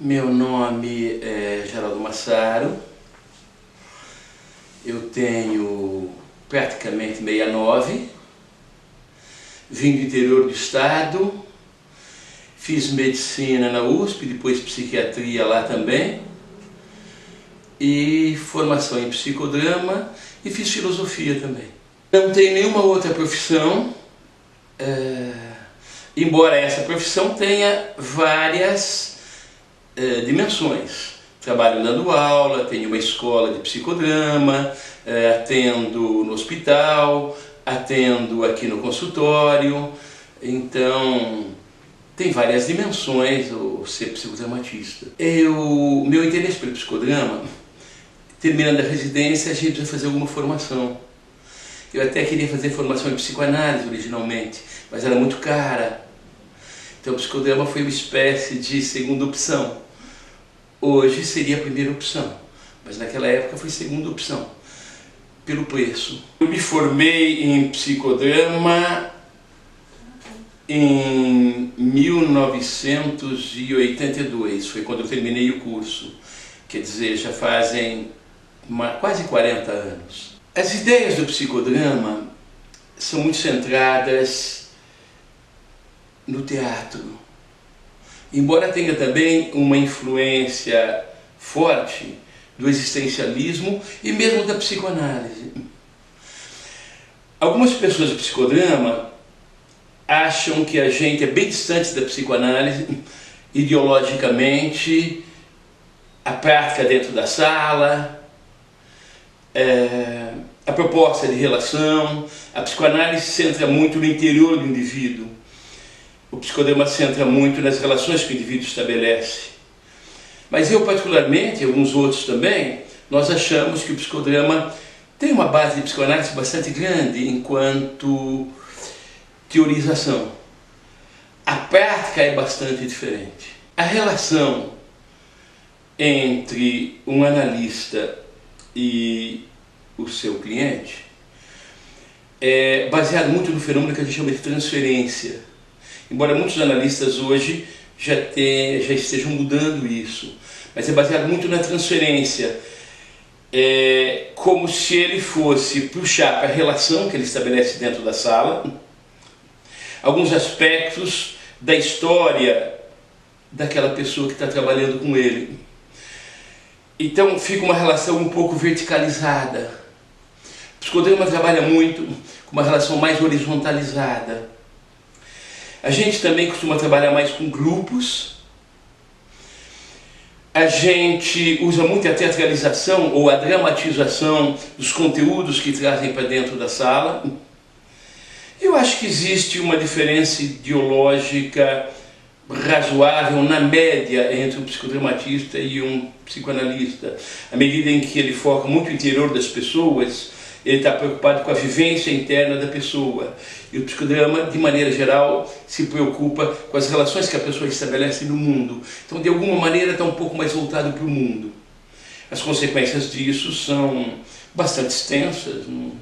Meu nome é Geraldo Massaro, eu tenho praticamente 69, vim do interior do estado, fiz medicina na USP, depois psiquiatria lá também, e formação em psicodrama e fiz filosofia também. Não tenho nenhuma outra profissão, embora essa profissão tenha várias dimensões. Trabalho dando aula, tenho uma escola de psicodrama, atendo no hospital, atendo aqui no consultório, então tem várias dimensões o ser psicodramatista. Meu interesse pelo psicodrama, terminando a residência, a gente precisa fazer alguma formação. Eu até queria fazer formação em psicoanálise originalmente, mas era muito cara. Então o psicodrama foi uma espécie de segunda opção. Hoje seria a primeira opção, mas naquela época foi segunda opção, pelo preço. Eu me formei em psicodrama em 1982, foi quando eu terminei o curso, quer dizer, já fazem quase 40 anos. As ideias do psicodrama são muito centradas no teatro. Embora tenha também uma influência forte do existencialismo e mesmo da psicoanálise. Algumas pessoas do psicodrama acham que a gente é bem distante da psicoanálise ideologicamente, a prática dentro da sala, a proposta de relação. A psicoanálise se centra muito no interior do indivíduo. O psicodrama se centra muito nas relações que o indivíduo estabelece. Mas eu particularmente, e alguns outros também, nós achamos que o psicodrama tem uma base de psicoanálise bastante grande enquanto teorização. A prática é bastante diferente. A relação entre um analista e o seu cliente é baseada muito no fenômeno que a gente chama de transferência. Embora muitos analistas hoje já estejam mudando isso, mas é baseado muito na transferência. É como se ele fosse puxar para a relação que ele estabelece dentro da sala, alguns aspectos da história daquela pessoa que está trabalhando com ele. Então fica uma relação um pouco verticalizada. O psicodrama trabalha muito com uma relação mais horizontalizada. A gente também costuma trabalhar mais com grupos. A gente usa muito a teatralização ou a dramatização dos conteúdos que trazem para dentro da sala. Eu acho que existe uma diferença ideológica razoável na média entre um psicodramatista e um psicoanalista. À medida em que ele foca muito no interior das pessoas, ele está preocupado com a vivência interna da pessoa. E o psicodrama, de maneira geral, se preocupa com as relações que a pessoa estabelece no mundo. Então, de alguma maneira, está um pouco mais voltado para o mundo. As consequências disso são bastante extensas, não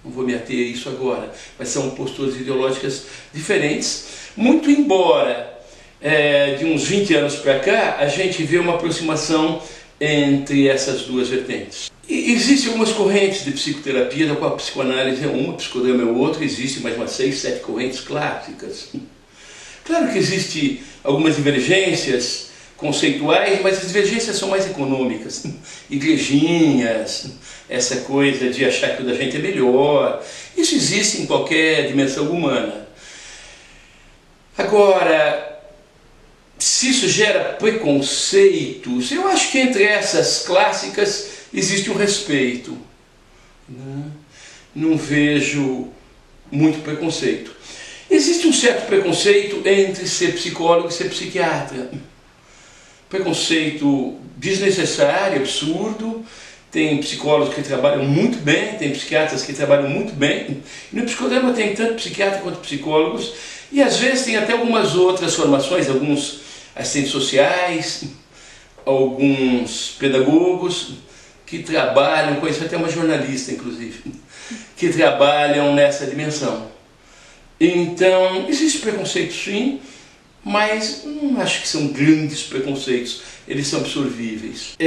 vou me ater a isso agora, mas são posturas ideológicas diferentes, muito embora, de uns 20 anos para cá, a gente vê uma aproximação entre essas duas vertentes. E existem algumas correntes de psicoterapia, da qual a psicoanálise é uma, o psicodrama é outra, existem mais umas 6, 7 correntes clássicas. Claro que existem algumas divergências conceituais, mas as divergências são mais econômicas. Igrejinhas, essa coisa de achar que o da gente é melhor, isso existe em qualquer dimensão humana. Agora, se isso gera preconceitos, eu acho que entre essas clássicas existe um respeito. Não vejo muito preconceito. Existe um certo preconceito entre ser psicólogo e ser psiquiatra. Preconceito desnecessário, absurdo. Tem psicólogos que trabalham muito bem, tem psiquiatras que trabalham muito bem. E no psicodrama tem tanto psiquiatra quanto psicólogos. E às vezes tem até algumas outras formações, alguns assistentes sociais, alguns pedagogos que trabalham, conheço até uma jornalista inclusive, que trabalham nessa dimensão. Então, existe preconceito sim, mas não acho que são grandes preconceitos, eles são absorvíveis.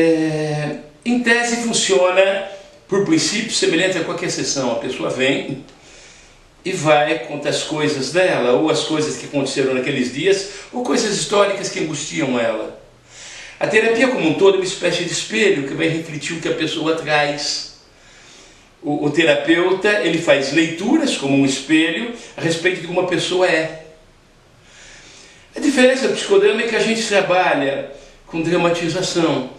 Em tese funciona por princípio semelhante a qualquer sessão. A pessoa vem e vai contar as coisas dela, ou as coisas que aconteceram naqueles dias, ou coisas históricas que angustiam ela. A terapia como um todo é uma espécie de espelho que vai refletir o que a pessoa traz. O terapeuta, ele faz leituras como um espelho a respeito de como a pessoa é. A diferença do psicodrama é que a gente trabalha com dramatização,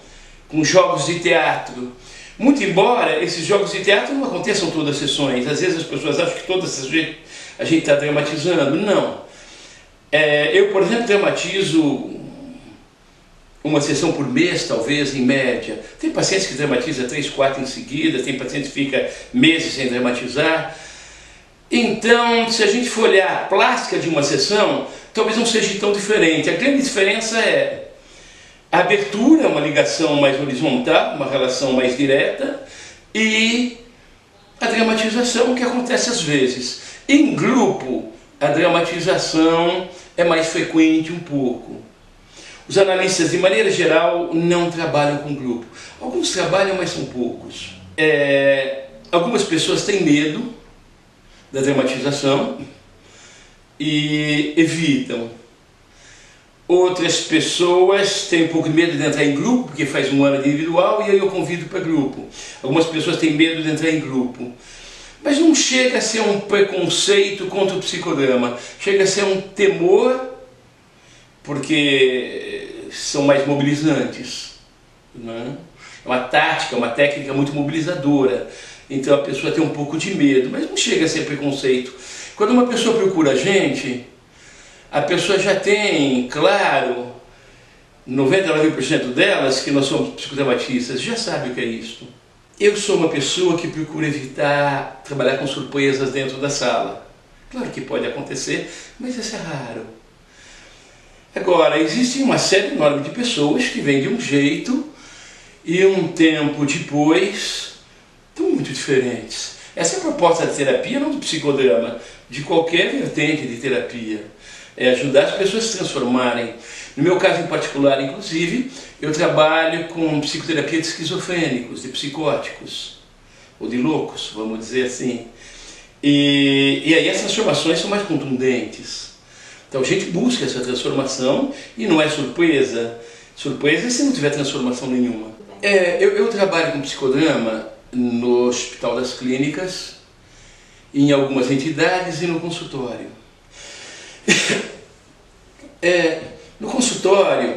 com jogos de teatro. Muito embora esses jogos de teatro não aconteçam todas as sessões. Às vezes as pessoas acham que todas as vezes a gente está dramatizando. Não. Eu, por exemplo, dramatizo uma sessão por mês, talvez, em média. Tem pacientes que dramatizam 3, 4 em seguida, tem pacientes que ficam meses sem dramatizar. Então, se a gente for olhar a plástica de uma sessão, talvez não seja tão diferente. A grande diferença é a abertura, uma ligação mais horizontal, uma relação mais direta, e a dramatização, que acontece às vezes. Em grupo, a dramatização é mais frequente um pouco. Os analistas, de maneira geral, não trabalham com grupo. Alguns trabalham, mas são poucos. Algumas pessoas têm medo da dramatização e evitam. Outras pessoas têm um pouco de medo de entrar em grupo, porque faz um ano individual, e aí eu convido para grupo. Algumas pessoas têm medo de entrar em grupo. Mas não chega a ser um preconceito contra o psicodrama. Chega a ser um temor, porque são mais mobilizantes, né? É uma tática, uma técnica muito mobilizadora. Então a pessoa tem um pouco de medo, mas não chega a ser preconceito. Quando uma pessoa procura a pessoa já tem, claro, 99% delas, que nós somos psicodramatistas, já sabe o que é isso. Eu sou uma pessoa que procura evitar trabalhar com surpresas dentro da sala. Claro que pode acontecer, mas isso é raro. Agora, existe uma série enorme de pessoas que vêm de um jeito e um tempo depois estão muito diferentes. Essa é a proposta da terapia, não do psicodrama, de qualquer vertente de terapia. É ajudar as pessoas a se transformarem. No meu caso em particular, inclusive, eu trabalho com psicoterapia de esquizofrênicos, de psicóticos, ou de loucos, vamos dizer assim. E aí as transformações são mais contundentes. Então a gente busca essa transformação e não é surpresa. Surpresa é se não tiver transformação nenhuma. Eu trabalho com psicodrama no Hospital das Clínicas, em algumas entidades e no consultório. No consultório,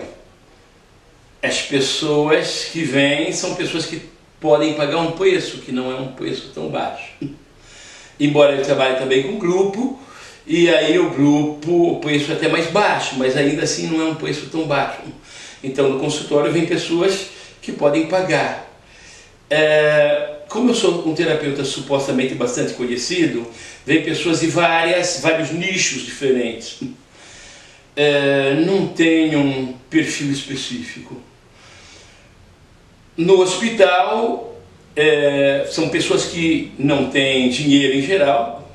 as pessoas que vêm são pessoas que podem pagar um preço que não é um preço tão baixo. Embora eu trabalhe também com grupo, e aí o preço é até mais baixo, mas ainda assim não é um preço tão baixo. Então no consultório vem pessoas que podem pagar. Como eu sou um terapeuta supostamente bastante conhecido, vem pessoas de vários nichos diferentes. Não tem um perfil específico. No hospital, são pessoas que não têm dinheiro em geral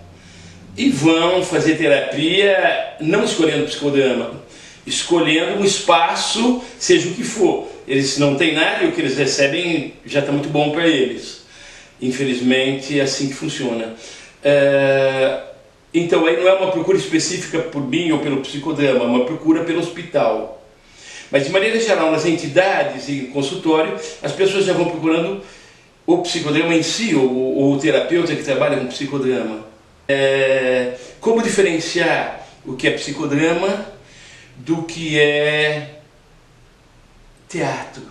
e vão fazer terapia não escolhendo psicodrama, escolhendo um espaço, seja o que for. Eles não têm nada e o que eles recebem já está muito bom para eles. Infelizmente é assim que funciona. Então aí não é uma procura específica por mim ou pelo psicodrama, é uma procura pelo hospital. Mas de maneira geral, nas entidades e consultório, as pessoas já vão procurando o psicodrama em si, ou o terapeuta que trabalha com psicodrama. Como diferenciar o que é psicodrama do que é teatro?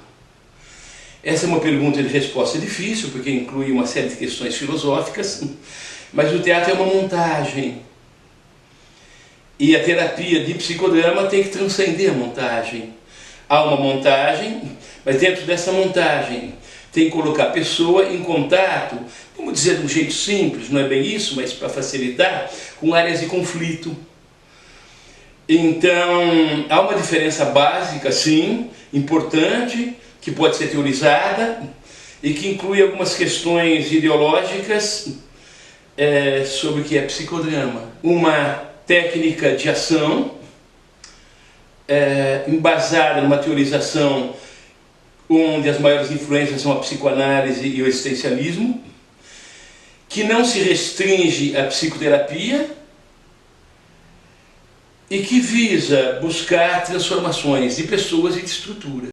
Essa é uma pergunta de resposta difícil, porque inclui uma série de questões filosóficas, mas o teatro é uma montagem. E a terapia de psicodrama tem que transcender a montagem. Há uma montagem, mas dentro dessa montagem tem que colocar a pessoa em contato, vamos dizer de um jeito simples, não é bem isso, mas para facilitar, com áreas de conflito. Então, há uma diferença básica, sim, importante, que pode ser teorizada e que inclui algumas questões ideológicas sobre o que é psicodrama. Uma técnica de ação embasada numa teorização onde as maiores influências são a psicoanálise e o existencialismo, que não se restringe à psicoterapia e que visa buscar transformações de pessoas e de estrutura.